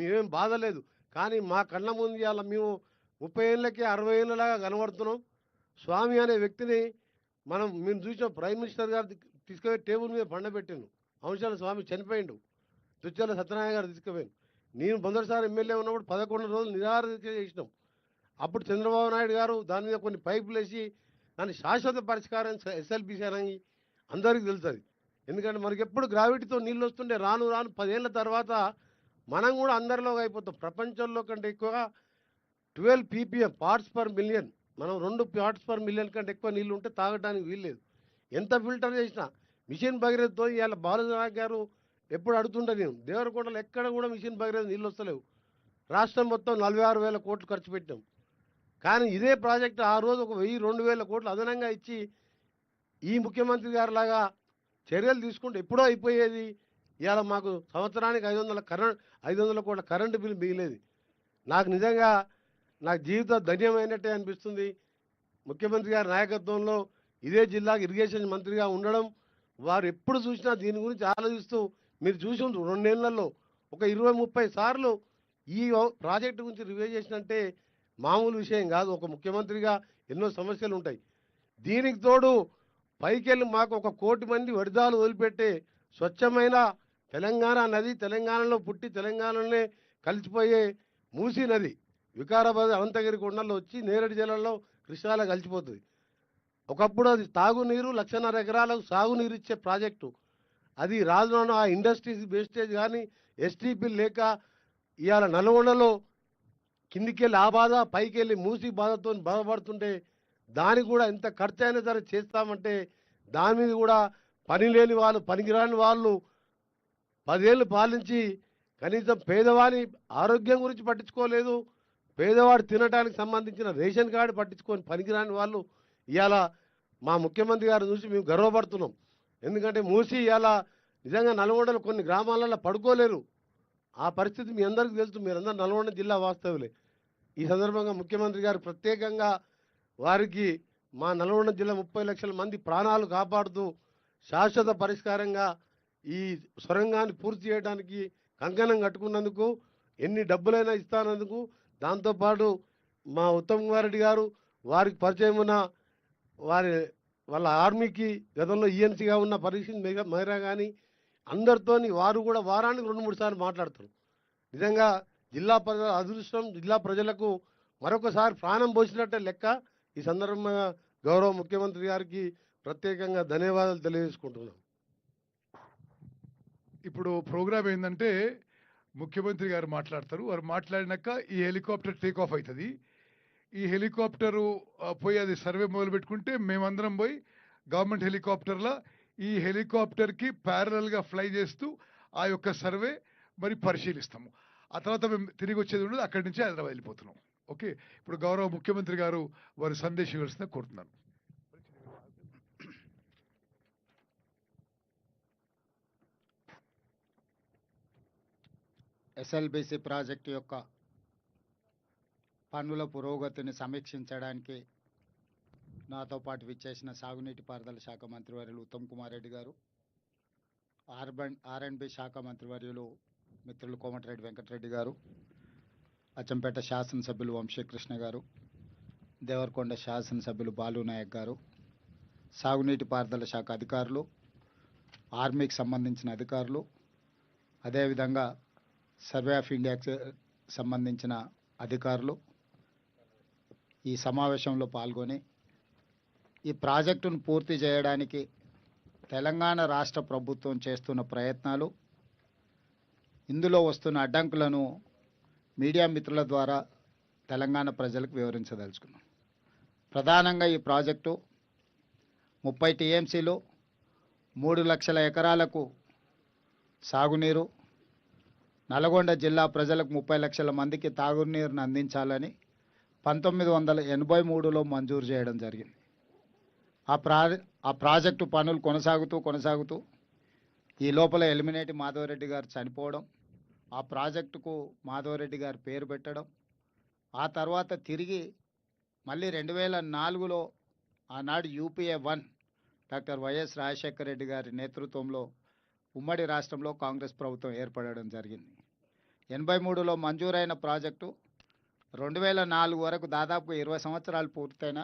మేమేం బాధ లేదు. కానీ మా కళ్ళ ముందు ఇవాళ మేము 30 ఏళ్ళకి 60 ఏళ్ళలాగా కనబడుతున్నాం. స్వామి అనే వ్యక్తిని మేము చూసిన ప్రైమ్ మినిస్టర్ గారు తీసుకుపోయి టేబుల్ మీద పండబెట్టిండు. అంశాల స్వామి చనిపోయిండు. దుచ్చల సత్యనారాయణ గారు తీసుకుపోయిండు. నేను మొదటిసారి ఎమ్మెల్యే ఉన్నప్పుడు 11 రోజులు నిరాహార దీక్ష చేసినాం. అప్పుడు చంద్రబాబు నాయుడు గారు దాని మీద కొన్ని పైపులేసి దాన్ని శాశ్వత పరిష్కారం ఎస్ఎల్బిసి అని అందరికీ తెలుస్తుంది. ఎందుకంటే మనకి ఎప్పుడు గ్రావిటీతో నీళ్ళు వస్తుండే రాను రాను 10 ఏళ్ళ తర్వాత మనం కూడా అందరిలోకి అయిపోతాం. ప్రపంచంలో కంటే ఎక్కువగా 12 పీపీఎం పార్ట్స్ పర్ మిలియన్, మనం 2 పార్ట్స్ పర్ మిలియన్ కంటే ఎక్కువ నీళ్ళు ఉంటే తాగడానికి వీల్లేదు. ఎంత ఫిల్టర్ చేసినా మిషన్ భగీరథతో ఇవాళ బాలనాయక్ గారు ఎప్పుడు అడుగుతుంటా నేను, దేవరకొండలో ఎక్కడ కూడా మిషన్ భగీరథ నీళ్ళు వస్తలేవు. రాష్ట్రం మొత్తం 46,000 కోట్లు ఖర్చు పెట్టాం. కానీ ఇదే ప్రాజెక్టు ఆ రోజు ఒక 1,000-2,000 కోట్లు అదనంగా ఇచ్చి ఈ ముఖ్యమంత్రి గారు లాగా చర్యలు తీసుకుంటే ఎప్పుడో అయిపోయేది. ఇవాళ మాకు సంవత్సరానికి 500 కోట్ల కరెంటు బిల్లు మిగిలేది. నాకు నిజంగా నాకు జీవితం ధన్యమైనట్టే అనిపిస్తుంది. ముఖ్యమంత్రి గారి నాయకత్వంలో ఇదే జిల్లాకు ఇరిగేషన్ మంత్రిగా ఉండడం, వారు ఎప్పుడు చూసినా దీని గురించి ఆలోచిస్తూ, మీరు చూసి 2 నెలల్లో ఒక 20-30 సార్లు ఈ ప్రాజెక్టు గురించి రివ్యూ చేసినంటే మామూలు విషయం కాదు. ఒక ముఖ్యమంత్రిగా ఎన్నో సమస్యలు ఉంటాయి. దీనికి తోడు పైకెళ్ళి మాకు 1 కోటి మంది వడిదాలు వదిలిపెట్టే స్వచ్ఛమైన తెలంగాణ నది, తెలంగాణలో పుట్టి తెలంగాణలోనే కలిసిపోయే మూసీ నది వికారాబాద్ అనంతగిరి కొండల్లో వచ్చి నేరేడు జలంలో కృష్ణాలో కలిసిపోతుంది. ఒకప్పుడు అది తాగునీరు 1,50,000 ఎకరాలకు సాగునీరు ఇచ్చే ప్రాజెక్టు. అది రాజులోనూ ఆ ఇండస్ట్రీస్ వేస్టేజ్ కానీ ఎస్టీపీ లేక ఇవాళ నల్గొండలో కిందికెళ్ళి ఆ బాధ, పైకెళ్ళి మూసి బాధతో బాధపడుతుంటే దానికి కూడా ఎంత ఖర్చు అయినా సరే చేస్తామంటే దాని మీద కూడా పని లేని వాళ్ళు, పనికిరాని వాళ్ళు 10 ఏళ్ళు పాలించి కనీసం పేదవాని ఆరోగ్యం గురించి పట్టించుకోలేదు. పేదవాడు తినడానికి సంబంధించిన రేషన్ కార్డు పట్టించుకొని పనికిరాని వాళ్ళు ఇవాళ మా ముఖ్యమంత్రి గారు చూసి మేము గర్వపడుతున్నాం. ఎందుకంటే మూసి ఇవాళ నిజంగా నల్గొండలో కొన్ని గ్రామాలలో పడుకోలేరు. ఆ పరిస్థితి మీ అందరికీ తెలుసు. మీరందరూ నల్గొండ జిల్లా వాస్తవులే. ఈ సందర్భంగా ముఖ్యమంత్రి గారు ప్రత్యేకంగా వారికి మా నల్గొండ జిల్లా 30 లక్షల మంది ప్రాణాలు కాపాడుతూ శాశ్వత పరిష్కారంగా ఈ సొరంగాన్ని పూర్తి చేయడానికి కంకణం కట్టుకున్నందుకు, ఎన్ని డబ్బులైనా ఇస్తానందుకు, దాంతోపాటు మా ఉత్తమ్ కుమార్ రెడ్డి గారు వారికి పరిచయం ఉన్న వాళ్ళ ఆర్మీకి గతంలో ఈఎన్సీగా ఉన్న పరీక్ష మైరా కానీ అందరితోని వారు కూడా వారానికి 2-3 సార్లు మాట్లాడతారు. నిజంగా జిల్లా ప్రజల అదృష్టం, జిల్లా ప్రజలకు మరొకసారి ప్రాణం పోసినట్టే లెక్క. ఈ సందర్భంగా గౌరవ ముఖ్యమంత్రి గారికి ప్రత్యేకంగా ధన్యవాదాలు తెలియజేసుకుంటున్నాం. ఇప్పుడు ప్రోగ్రామ్ ఏంటంటే ముఖ్యమంత్రి గారు మాట్లాడతారు. వారు మాట్లాడినాక ఈ హెలికాప్టర్ టేక్ ఆఫ్ అవుతుంది. ఈ హెలికాప్టరు పోయి అది సర్వే మొదలు పెట్టుకుంటే మేమందరం పోయి గవర్నమెంట్ హెలికాప్టర్లో ఈ హెలికాప్టర్కి ప్యారలల్గా ఫ్లై చేస్తూ ఆ యొక్క సర్వే మరి పరిశీలిస్తాము. ఆ తర్వాత మేము తిరిగి వచ్చేది ఉండదు, అక్కడి నుంచి హైదరాబాద్ వెళ్ళిపోతున్నాం. ఓకే, ఇప్పుడు గౌరవ ముఖ్యమంత్రి గారు వారి సందేశం ఇవ్వాల్సిందిగా కోరుతున్నాను. ఎస్ఎల్బిసి ప్రాజెక్టు యొక్క పనుల పురోగతిని సమీక్షించడానికి నాతో పాటు విచ్చేసిన సాగునీటి పారుదల శాఖ మంత్రివర్యులు ఉత్తమ్ కుమార్ రెడ్డి గారు, ఆర్ఎండ్బి శాఖ మంత్రివర్యులు మిత్రులు కోమటిరెడ్డి వెంకటరెడ్డి గారు, అచ్చంపేట శాసనసభ్యులు వంశీకృష్ణ గారు, దేవరకొండ శాసనసభ్యులు బాలునాయక్ గారు, సాగునీటి పారుదల శాఖ అధికారులు, ఆర్మీకి సంబంధించిన అధికారులు, అదేవిధంగా సర్వే ఆఫ్ ఇండియాకి సంబంధించిన అధికారులు ఈ సమావేశంలో పాల్గొని ఈ ప్రాజెక్టును పూర్తి చేయడానికి తెలంగాణ రాష్ట్ర ప్రభుత్వం చేస్తున్న ప్రయత్నాలు, ఇందులో వస్తున్న అడ్డంకులను మీడియా మిత్రుల ద్వారా తెలంగాణ ప్రజలకు వివరించదలుచుకున్నాం. ప్రధానంగా ఈ ప్రాజెక్టు 30 టీఎంసీలు 3 లక్షల ఎకరాలకు సాగునీరు, నల్గొండ జిల్లా ప్రజలకు 30 లక్షల మందికి తాగునీరును అందించాలని 1983లో మంజూరు చేయడం జరిగింది. ఆ ప్రాజెక్టు పనులు కొనసాగుతూ ఈ లోపల ఎలిమినేటి మాధవరెడ్డి గారు చనిపోవడం, ఆ ప్రాజెక్టుకు మాధవరెడ్డి గారు పేరు పెట్టడం, ఆ తర్వాత తిరిగి మళ్ళీ 2004లో ఆనాడు UPA 1 doctor YS Rajasekhara Reddy గారి నేతృత్వంలో ఉమ్మడి రాష్ట్రంలో కాంగ్రెస్ ప్రభుత్వం ఏర్పడడం జరిగింది. 83లో మంజూరైన ప్రాజెక్టు 2004 వరకు దాదాపు 20 సంవత్సరాలు పూర్తయిన